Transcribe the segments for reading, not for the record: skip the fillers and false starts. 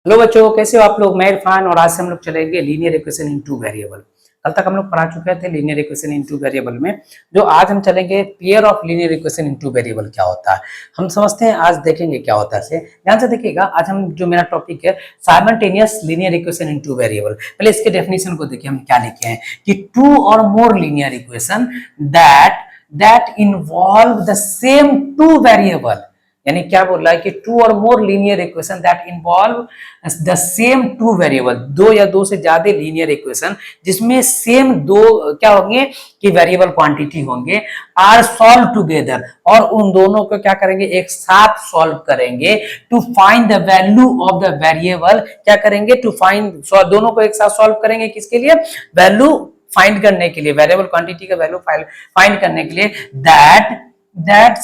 Hello बच्चों, कैसे हो आप लोग। मैं इरफान और आज से हम लोग चलेंगे linear equation in two variable. कल तक हम लोग पढ़ा चुके थे linear equation in two variable में। जो आज हम चलेंगे pair of linear equation in two variable क्या होता है हम समझते हैं। आज देखेंगे क्या होता है। ध्यान से देखिएगा, आज हम जो मेरा टॉपिक है simultaneous linear equation in two variable. पहले इसके डेफिनेशन को देखिए हम क्या लिखे हैं कि टू और more linear equation that involve the same two variable. यानी क्या बोल रहा है कि टू और more linear equation that involve the same two variable, दो या दो से ज्यादा लीनियर इक्वेशन जिसमें सेम दो क्या होंगे कि वेरिएबल क्वांटिटी होंगे, आर सॉल्व टुगेदर, और उन दोनों को क्या करेंगे एक साथ सॉल्व करेंगे to find the value of the variable. क्या करेंगे टू फाइंड, दोनों को एक साथ सॉल्व करेंगे किसके लिए, वैल्यू फाइंड करने के लिए, वेरिएबल क्वांटिटी का वैल्यू फाइंड करने के लिए। That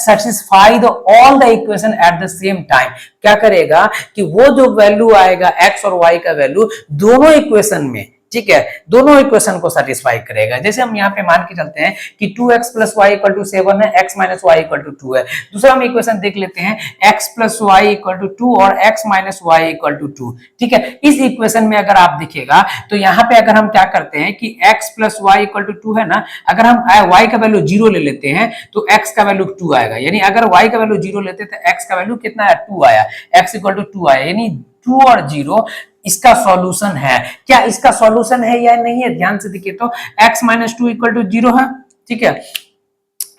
satisfy the all the equation at the same time। क्या करेगा कि वो जो वैल्यू आएगा x और y का वैल्यू दोनों इक्वेशन में, ठीक है, दोनों इक्वेशन को सेटिस्फाई करेगा। जैसे हम यहाँ पे मान के चलते हैं कि 2x plus y equal to 7 है, x minus y equal to 2 है। दूसरा हम इक्वेशन देख लेते हैं x plus y equal to 2 और x minus y equal to 2। ठीक है, इस इक्वेशन में अगर आप देखिएगा तो यहाँ पे अगर हम क्या करते हैं कि x plus y equal to 2 है ना, अगर हम y का वैल्यू 0 ले लेते हैं तो x का वैल्यू 2 आएगा। यानी अगर y का वैल्यू 0 लेते तो x का वैल्यू कितना है, 2 आया, x इक्वल टू 2 आया। यानी 2 और 0 इसका सॉल्यूशन है। क्या इसका सॉल्यूशन है या नहीं है, ध्यान से देखिए तो x minus two equal to 0 है, ठीक है,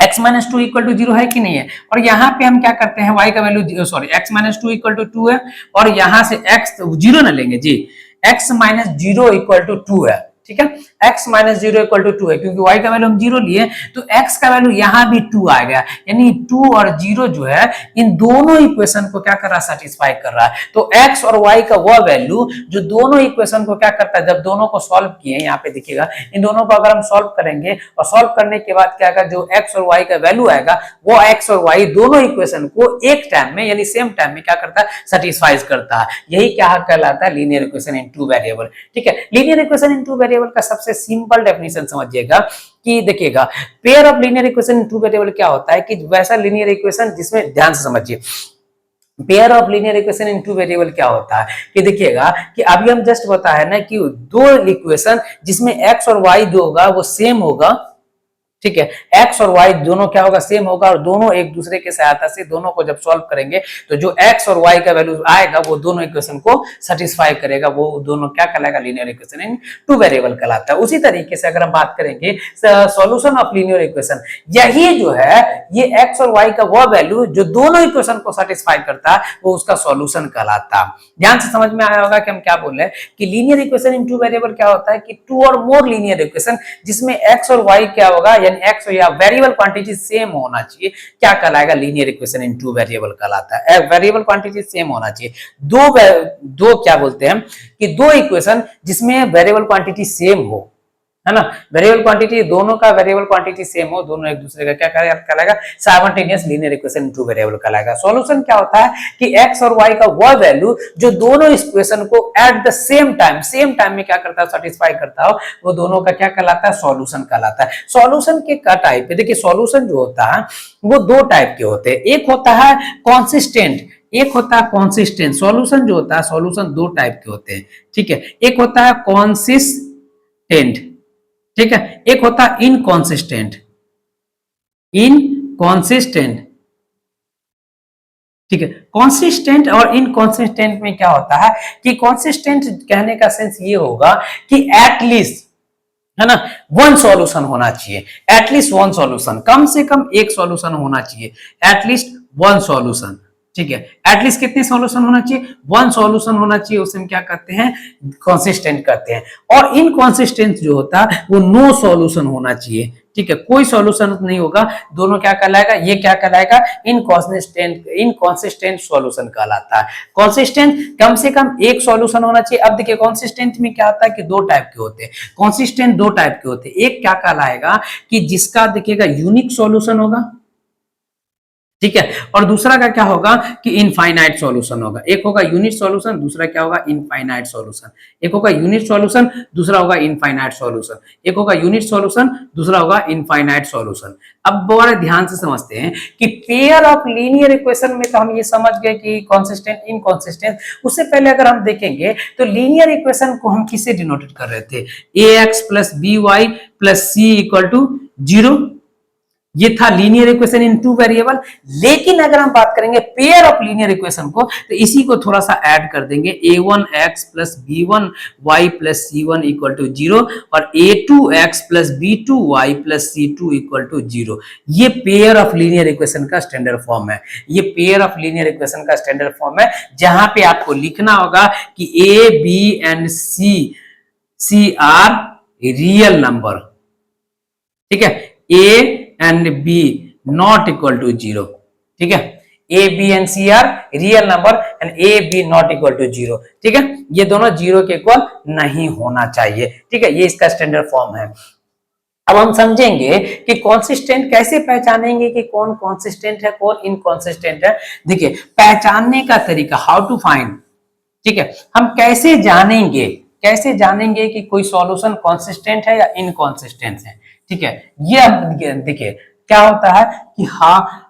x minus two equal to 0 है कि नहीं है। और यहाँ पे हम क्या करते हैं, y का value sorry x minus two equal to 2 है, और यहाँ से x 0 ना लेंगे जी, x माइनस 0 इक्वल टू 2 है, ठीक है, x माइनस 0 इक्वल टू 2 है, क्योंकि y का वैल्यू हम 0 लिए तो x का वैल्यू यहाँ भी 2 आ गया। यानी 2 और 0 जो है इन दोनों इक्वेशन को क्या कर रहा है, सेटिस्फाई कर रहा है। तो x और y का वह वैल्यू जो दोनों इक्वेशन को क्या करता है, जब दोनों को सॉल्व किए, यहाँ पे देखिएगा इन दोनों को अगर हम सॉल्व करेंगे और सॉल्व करने के बाद क्या आएगा, जो x और y का वैल्यू आएगा वो x और y दोनों इक्वेशन को एक टाइम में यानी सेम टाइम में क्या करता है, सेटिस्फाइज करता है। यही क्या कहलाता है, linear equation in two variable. ठीक है, linear equation in two variable का सबसे सिंपल डेफिनेशन समझिएगा कि देखिएगा pair of linear equation in two variable क्या होता है कि वैसा लीनियर इक्वेशन जिसमें, ध्यान से समझिए, pair of linear equation in two variable क्या होता है कि देखिएगा कि अभी हम जस्ट बताया ना कि दो इक्वेशन जिसमें x और y जो होगा वो सेम होगा, ठीक है, x और y दोनों क्या होगा, सेम होगा, और दोनों एक दूसरे के सहायता से दोनों को जब सॉल्व करेंगे तो जो x और y का वैल्यू आएगा वो दोनों इक्वेशन को सेटिस्फाई करेगा, वो दोनों क्या कहलाएगा, linear equation in two variable कहलाता है। उसी तरीके से अगर हम बात करेंगे सॉल्यूशन ऑफ लीनियर इक्वेशन, यही जो है ये x और y का वो वैल्यू जो दोनों इक्वेशन को सेटिस्फाई करता है वो उसका सॉल्यूशन कहलाता है। ध्यान से समझ में आया होगा कि हम क्या बोल रहे हैं कि linear equation in two variable क्या होता है कि टू और मोर लीनियर इक्वेशन जिसमें x और y क्या होगा, यानी x या वेरिएबल क्वांटिटी सेम होना चाहिए, क्या कहलाएगा, linear equation in two variable कहलाता है। वेरिएबल क्वांटिटी सेम होना चाहिए, दो क्या बोलते हैं कि दो इक्वेशन जिसमें वेरिएबल क्वांटिटी सेम हो, है ना, वेरिएबल क्वांटिटी दोनों का वेरिएबल क्वांटिटी सेम हो, दोनों एक दूसरे का क्या कहलाएगा, simultaneous linear equation two variable कहलाएगा। सॉल्यूशन क्या होता है कि x और y का वह वैल्यू जो दोनों इक्वेशन को एट द सेम टाइम में क्या करता है, सेटिस्फाई करता हो, वो दोनों का क्या कहलाता है, सॉल्यूशन कहलाता है। सॉल्यूशन के का टाइप है, देखिए सॉल्यूशन जो होता है वो दो टाइप के होते हैं, एक होता है कॉन्सिस्टेंट, एक होता है कॉन्सिस्टेंट। सॉल्यूशन जो होता है, सॉल्यूशन दो टाइप के होते हैं, ठीक है, एक होता है कॉन्सिस्टेंट, ठीक है, एक होता है इनकॉन्सिस्टेंट, इनकॉन्सिस्टेंट, ठीक है। कॉन्सिस्टेंट और इनकॉन्सिस्टेंट में क्या होता है कि कॉन्सिस्टेंट कहने का सेंस ये होगा कि एटलीस्ट, है ना, वन सॉल्यूशन होना चाहिए, एटलीस्ट वन सॉल्यूशन, कम से कम एक सॉल्यूशन होना चाहिए, एटलीस्ट वन सॉल्यूशन, ठीक है, एटलीस्ट कितने सॉल्यूशन होना चाहिए, वन सॉल्यूशन होना चाहिए, उसे हम क्या करते हैं, कंसिस्टेंट करते हैं। और इनकंसिस्टेंट जो होता है वो नो सॉल्यूशन होना चाहिए, ठीक है, कोई सॉल्यूशन नहीं होगा, दोनों क्या कहलाएगा, ये क्या कहलाएगा, इनकंसिस्टेंट सॉल्यूशन कहलाता है। कंसिस्टेंट कम से कम एक सॉल्यूशन होना चाहिए। अब देखिए कंसिस्टेंट में क्या होता है कि दो टाइप के होते हैं, कंसिस्टेंट दो टाइप के होते हैं, एक क्या कहलाएगा कि जिसका देखिएगा यूनिक सॉल्यूशन होगा, ठीक है। और दूसरा का क्या होगा कि इनफाइनाइट सॉल्यूशन होगा। एक होगा यूनिट सॉल्यूशन, दूसरा क्या होगा इनफाइनाइट सॉल्यूशन। एक होगा यूनिट सॉल्यूशन, दूसरा होगा इनफाइनाइट सॉल्यूशन। एक होगा यूनिट सॉल्यूशन, दूसरा होगा इनफाइनाइट सॉल्यूशन। अब बड़े ध्यान से समझते हैं कि पेयर ऑफ लीनियर इक्वेशन में तो हम ये समझ गए कि कॉन्सिस्टेंट इनकॉन्सिस्टेंट। उससे पहले अगर हम देखेंगे तो लीनियर इक्वेशन को हम किससे डिनोटेड कर रहे थे, ax plus b y plus c equal to 0। ये था linear equation in two variable. लेकिन अगर हम बात करेंगे पेयर ऑफ लीनियर इक्वेशन को, तो इसी को थोड़ा सा ऐड कर देंगे, a1x plus b1y plus c1 equal to 0 और a2x plus b2y plus c2 equal to 0। ये पेयर ऑफ लीनियर इक्वेशन का स्टैंडर्ड फॉर्म है। ये पेयर ऑफ लीनियर इक्वेशन का स्टैंडर्ड फॉर्म है, जहां पे आपको लिखना होगा कि a b and c are real number. ठीक है, a and b not equal to 0। ठीक है, a b and c are real number and a b not equal to 0। ठीक है, ये दोनों 0 के इक्वल नहीं होना चाहिए। ठीक है, ये इसका स्टैंडर्ड फॉर्म है। अब हम समझेंगे कि कॉन्सिस्टेंट कैसे पहचानेंगे कि कौन कॉन्सिस्टेंट है कौन इनकॉन्सिस्टेंट है। देखिए, पहचानने का तरीका, हाउ टू फाइंड। ठीक है, हम कैसे जानेंगे कि कोई सॉल्यूशन कॉन्सिस्टेंट है या इनकॉन्सिस्टेंट है। ठीक है, ये अब देखिए क्या होता है कि हाँ,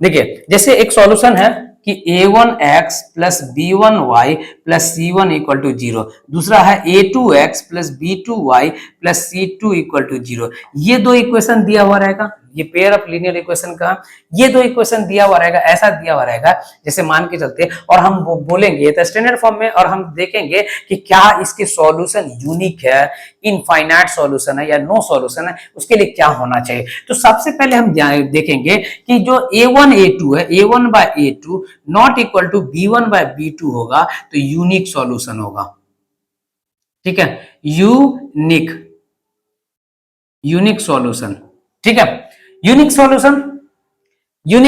देखिए जैसे एक सॉल्यूशन है कि a1x plus b1y plus c1 equal to 0, दूसरा है a2x plus b2y plus c2 equal to 0। ये दो इक्वेशन दिया हुआ रहेगा, ये पेयर ऑफ लीनियर इक्वेशन का ये दो इक्वेशन दिया हुआ रहेगा, ऐसा दिया हुआ रहेगा जैसे मान के चलते, और हम वो बोलेंगे ये तो स्टैंडर्ड फॉर्म में, और हम देखेंगे कि क्या इसके सॉल्यूशन यूनिक है, इनफाइनाइट सॉल्यूशन है या नो सॉल्यूशन है, उसके लिए क्या होना चाहिए। तो सबसे पहले हम देखेंगे कि जो a1 a2 है, a1 by a2 not equal to b1 by b2 होगा तो यूनिक सॉल्यूशन होगा। ठीक है, यूनिक सॉल्यूशन। ठीक है, यूनिक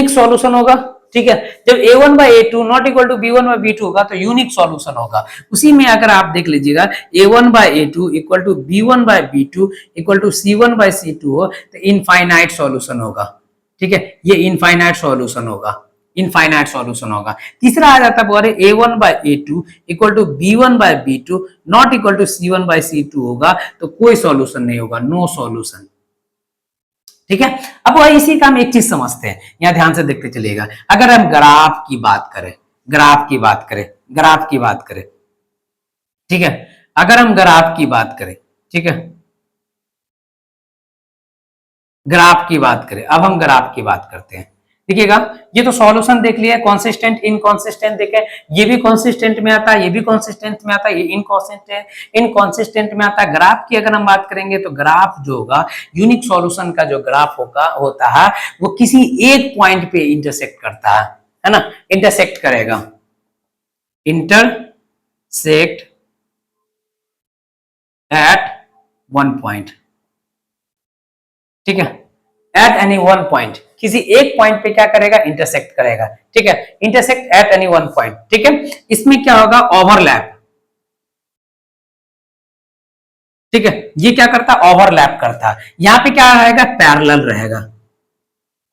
सॉल्यूशन होगा। ठीक है, जब a1 by a2 not equal to b1 by b2 होगा तो यूनिक सॉल्यूशन होगा। उसी में अगर आप देख लीजिएगा a1 by a2 equal to b1 by b2 equal to c1 by c2 हो तो इनफाइनाइट सॉल्यूशन होगा। ठीक है, ये इनफाइनाइट सॉल्यूशन होगा। तीसरा आ जाता है a1 by a2 equal to b1 by b2 not equal to c1 by c2 होगा तो कोई सॉल्यूशन नहीं होगा, नो सॉल्यूशन। ठीक है, अब इसी का हम एक चीज समझते हैं, यहां ध्यान से देखते चलिएगा। अगर हम ग्राफ की बात करें, ठीक है, अगर हम ग्राफ की बात करें, ठीक है, अब हम ग्राफ की बात करते हैं। देखिएगा, ये तो सॉल्यूशन देख लिया, कॉन्सिस्टेंट इनकॉन्सिस्टेंट देखे, ये भी कॉन्सिस्टेंट में आता है, ये भी कॉन्सिस्टेंट में आता है, ये इनकॉन्सिस्टेंट में आता है। ग्राफ की अगर हम बात करेंगे तो ग्राफ जो होगा, यूनिक सॉल्यूशन का जो ग्राफ होता है वो किसी एक पॉइंट पे इंटरसेक्ट करता है ना, इंटरसेक्ट करेगा, इंटरसेक्ट एट वन पॉइंट। ठीक है, एट एनी वन पॉइंट, किसी एक पॉइंट पे क्या करेगा, इंटरसेक्ट करेगा। ठीक है, intersect at any one point. ठीक है, इसमें क्या होगा, ओवरलैप। ठीक है, ये क्या करता है, ओवरलैप करता है। यहां पे क्या रहेगा, पैरेलल रहेगा।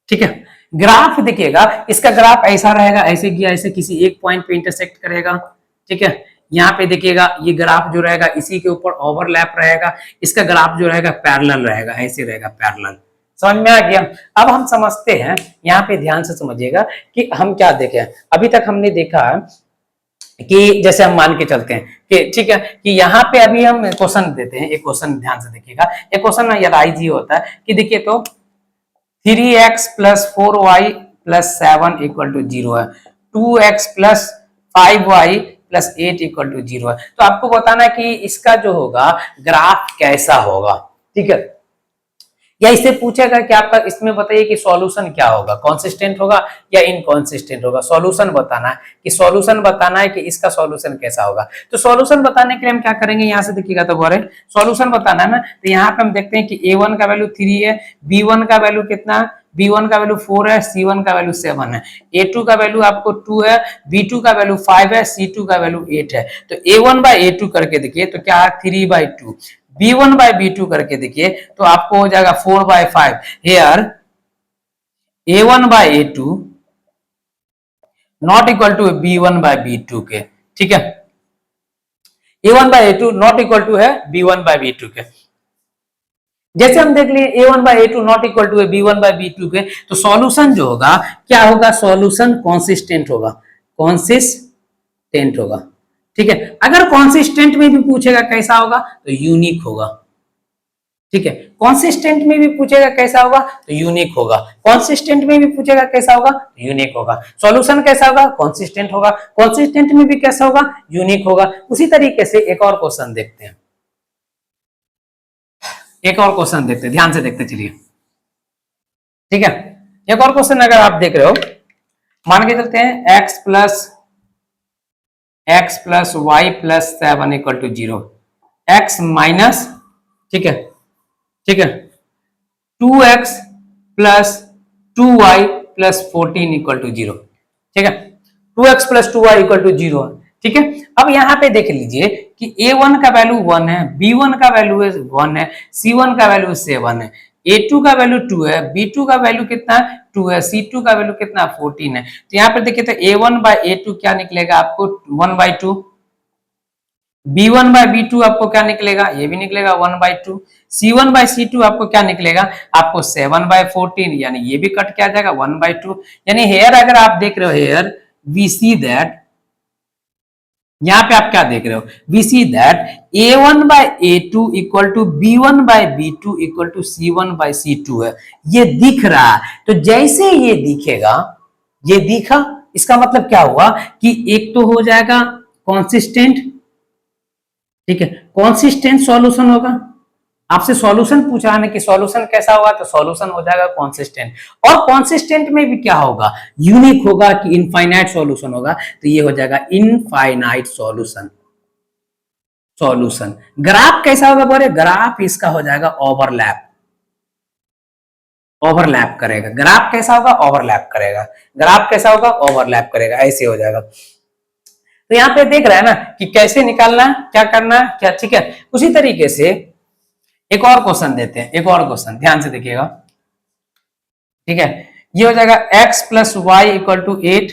ठीक है, ग्राफ देखिएगा, इसका ग्राफ ऐसा रहेगा, ऐसे गया, ऐसे किसी एक पॉइंट पे इंटरसेक्ट करेगा। ठीक है, यहाँ पे देखिएगा ये ग्राफ जो रहेगा इसी के ऊपर ओवरलैप रहेगा, इसका ग्राफ जो रहेगा पैरेलल रहेगा, ऐसे रहेगा पैरेलल। समझ में आ गया। अब हम समझते हैं, यहाँ पे ध्यान से समझिएगा कि हम क्या देखे। अभी तक हमने देखा कि जैसे हम मान के चलते हैं कि ठीक है कि यहाँ पे अभी हम क्वेश्चन देते हैं, एक क्वेश्चन ध्यान से देखिएगा। एक क्वेश्चन LIG होता है कि देखिए तो 3x plus 4y plus 7 equal to 0 है, 2x plus 5y plus 8 equal to 0 है। तो आपको बताना है कि इसका जो होगा ग्राफ कैसा होगा। ठीक है, या इससे पूछेगा कि आपका इसमें बताइए कि सॉल्यूशन क्या होगा, कॉन्सिस्टेंट होगा या इनकॉन्सिस्टेंट होगा। सॉल्यूशन बताना है कि इसका सॉल्यूशन कैसा होगा। तो सॉल्यूशन बताने के लिए हम क्या करेंगे, यहां से देखिएगा तो बोले सॉल्यूशन बताना है ना, तो यहाँ पे हम देखते हैं कि a1 का वैल्यू 3 है, b1 का वैल्यू कितना है, b1 का वैल्यू 4 है, c1 का वैल्यू 7 है, a2 का वैल्यू आपको 2 है, b2 का वैल्यू 5 है, c2 का वैल्यू 8 है। तो a1 बाय a2 करके देखिए तो क्या है 3/2, b1 बाय b2 करके देखिए तो आपको हो जाएगा 4/5। Here A1 by A2 not equal to B1 by B2 के, ठीक है, A1 by A2 not equal to है B1 by B2 के। जैसे हम देख लिए A1 by A2 not equal to है B1 by B2 के, तो सॉल्यूशन जो होगा क्या होगा, सॉल्यूशन कॉन्सिस्टेंट होगा, कॉन्सिस्टेंट होगा, ठीक है। अगर कॉन्सिस्टेंट में भी पूछेगा कैसा होगा तो यूनिक होगा, ठीक है। कॉन्सिस्टेंट में भी पूछेगा कैसा होगा तो यूनिक होगा, कॉन्सिस्टेंट में भी पूछेगा कैसा होगा तो यूनिक होगा। सॉल्यूशन कैसा होगा, कॉन्सिस्टेंट होगा, कॉन्सिस्टेंट में भी कैसा होगा, यूनिक होगा। उसी तरीके से एक और क्वेश्चन देखते हैं, एक और क्वेश्चन देखते हैं, ध्यान से देखते चलिए, ठीक है। एक और क्वेश्चन अगर आप देख रहे हो, मान के चलते हैं x plus y plus 7 equal to 0, x minus, ठीक है, ठीक है, 2x plus 2y plus 14 equal to 0, ठीक है, 2x plus 2y equal to 0, ठीक है। अब यहाँ पे देख लीजिए कि a1 का वैल्यू 1 है, b1 का वैल्यू 1 है, c1 का वैल्यू 7 है, a2 का वैल्यू 2 है, b2 का वैल्यू कितना है 2 है, c2 का वैल्यू कितना 14 है। तो यहाँ पे देखिए तो a1 बाय a2 क्या निकलेगा आपको 1/2, b1 बाय b2 आपको क्या निकलेगा, ये भी निकलेगा 1/2, c1 बाय c2 आपको क्या निकलेगा, आपको 7/14, यानी ये भी कट के आ जाएगा 1/2। यानी हेयर अगर आप देख रहे हो, हेयर वी सी दैट, यहां पे आप क्या देख रहे हो, we see that a1 by a2 equal to b1 by b2 equal to c1 by c2 है, ये दिख रहा है। तो जैसे ये दिखेगा, ये दिखा, इसका मतलब क्या हुआ कि एक तो हो जाएगा कॉन्सिस्टेंट, ठीक है, कॉन्सिस्टेंट सॉल्यूशन होगा। आपसे सॉल्यूशन पूछा है कि सॉल्यूशन कैसा होगा, तो सॉल्यूशन हो जाएगा कॉन्सिस्टेंट, और कॉन्सिस्टेंट में भी क्या होगा, यूनिक होगा कि इनफाइनाइट सॉल्यूशन होगा, तो ये हो जाएगा इनफाइनाइट सॉल्यूशन। सॉल्यूशन ग्राफ कैसा होगा बोले, ग्राफ इसका हो जाएगा ओवरलैप, ओवरलैप करेगा। ग्राफ कैसा होगा, ओवरलैप करेगा। ग्राफ कैसा होगा, ओवरलैप करेगा, ऐसे हो जाएगा। तो यहाँ पे देख रहा है ना कि कैसे निकालना है, क्या करना है, क्या, ठीक है। उसी तरीके से एक और क्वेश्चन देते हैं, एक और क्वेश्चन ध्यान से देखिएगा, ठीक है। ये हो जाएगा x plus y equal to 8,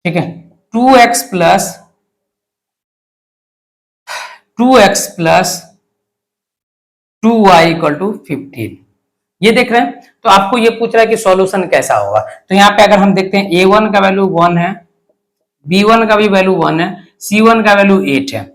ठीक है, 2x plus 2y equal to 15, ये देख रहे हैं। तो आपको ये पूछ रहा है कि सॉल्यूशन कैसा होगा। तो यहाँ पे अगर हम देखते हैं a1 का वैल्यू 1 है, b1 का भी वैल्यू 1 है, c1 का वैल्यू 8 है।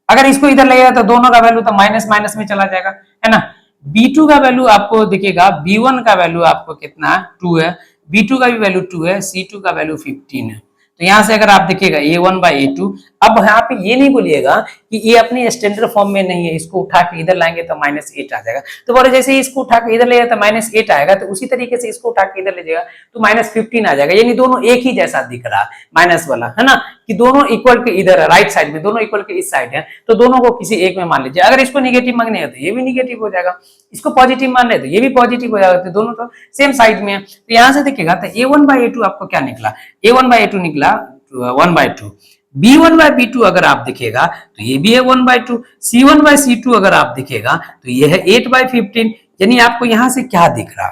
अगर इसको इधर लगेगा तो दोनों का वैल्यू तो माइनस माइनस में चला जाएगा, है ना। b2 का वैल्यू आपको दिखेगा, b1 का वैल्यू आपको कितना 2 है, b2 का भी वैल्यू 2 है, c2 का वैल्यू 15 है। तो यहां से अगर आप देखिएगा a1 बाई a2, अब यहाँ पे ये नहीं बोलिएगा कि ये अपनी स्टैंडर्ड फॉर्म में नहीं है, इसको उठा के इधर लाएंगे तो -8 आ जाएगा। तो बोले जैसे ही इसको उठा के इधर ले जाए तो -8 आएगा, तो उसी तरीके से इसको उठा के इधर ले जाएगा तो -15 आ जाएगा। यानी दोनों एक ही जैसा दिख रहा है, माइनस वाला, है ना, कि दोनों इक्वल के इधर है, राइट साइड में दोनों इक्वल के इस साइड है, तो दोनों को किसी एक में मान लीजिए। अगर इसको निगेटिव मांगने है तो ये भी निगेटिव हो जाएगा, इसको पॉजिटिव मान रहे तो ये भी पॉजिटिव हो जाएगा, तो दोनों तो सेम साइड में है। तो यहां से देखिएगा तो a1/a2 आपको क्या निकला, a1/a2 निकला 1/2, b1/b2 अगर आप दिखेगा तो ये भी है 1/2, c1/c2 अगर आप दिखेगा तो ये है 8/15। यानी आपको यहां से क्या दिख रहा,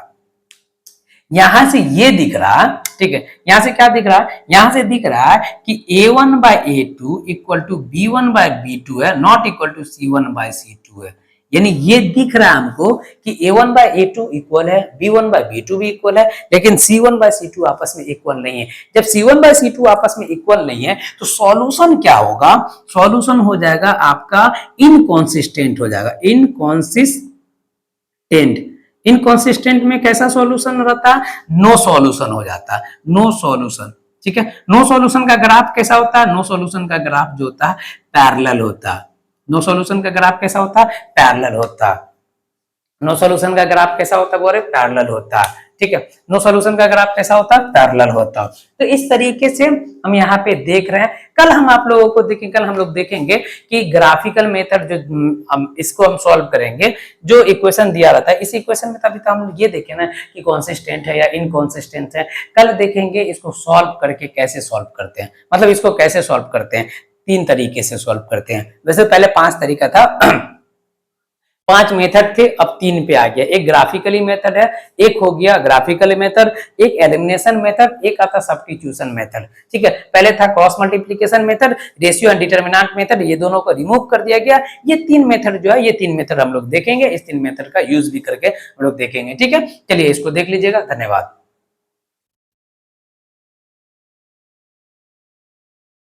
यहां से ये दिख रहा, ठीक है, यहां से क्या दिख रहा, यहां से दिख रहा है कि a1/a2 इक्वल टू b1/b2 है, नॉट इक्वल टू c1/c2 है। यानी ये दिख रहा है हमको कि a1/a2 इक्वल है, b1/b2 भी इक्वल है, लेकिन c1/c2 आपस में इक्वल नहीं है। जब c1/c2 आपस में इक्वल नहीं है तो सॉल्यूशन क्या होगा, सॉल्यूशन हो जाएगा आपका इनकॉन्सिस्टेंट हो जाएगा, इनकॉन्सिस्टेंट। इनकॉन्सिस्टेंट में कैसा सॉल्यूशन रहता है, नो सॉल्यूशन हो जाता है, नो सॉल्यूशन, ठीक है। नो सॉल्यूशन का ग्राफ कैसा होता है, नो सॉल्यूशन का ग्राफ जो होता है पैरेलल होता है। नो सॉल्यूशन का ग्राफ कैसा होता है, पैरेलल होता है। नो सॉल्यूशन का ग्राफ कैसा होता है, बोले पैरेलल होता है, ठीक है। नो सॉल्यूशन का ग्राफ कैसा होता है, पैरेलल होता है। तो इस तरीके से हम यहाँ पे देख रहे हैं। कल हम आप लोगों को देखेंगे, कल हम लोग देखेंगे कि ग्राफिकल मेथड जो हम इसको हम सॉल्व करेंगे, जो इक्वेशन दिया रहता है, इस इक्वेशन में तभी तो हम ये देखें ना कि कॉन्सिस्टेंट है या इनकॉन्सिस्टेंट है। कल देखेंगे इसको सॉल्व करके कैसे सॉल्व करते हैं, मतलब इसको कैसे सॉल्व करते हैं, 3 तरीके से सॉल्व करते हैं। वैसे पहले 5 तरीका था 5 मेथड थे, अब 3 पे आ गया। एक ग्राफिकली मेथड है, एक हो गया ग्राफिकली मेथड, एक एलिमिनेशन मेथड, एक आता सब्स्टिट्यूशन मेथड। ठीक है, पहले था cross multiplication method, ratio and determinant method, ये दोनों को रिमूव कर दिया गया। ये 3 मेथड जो है, ये 3 मेथड हम लोग देखेंगे, इस 3 मेथड का यूज भी करके हम लोग देखेंगे। ठीक है, चलिए इसको देख लीजिएगा। धन्यवाद।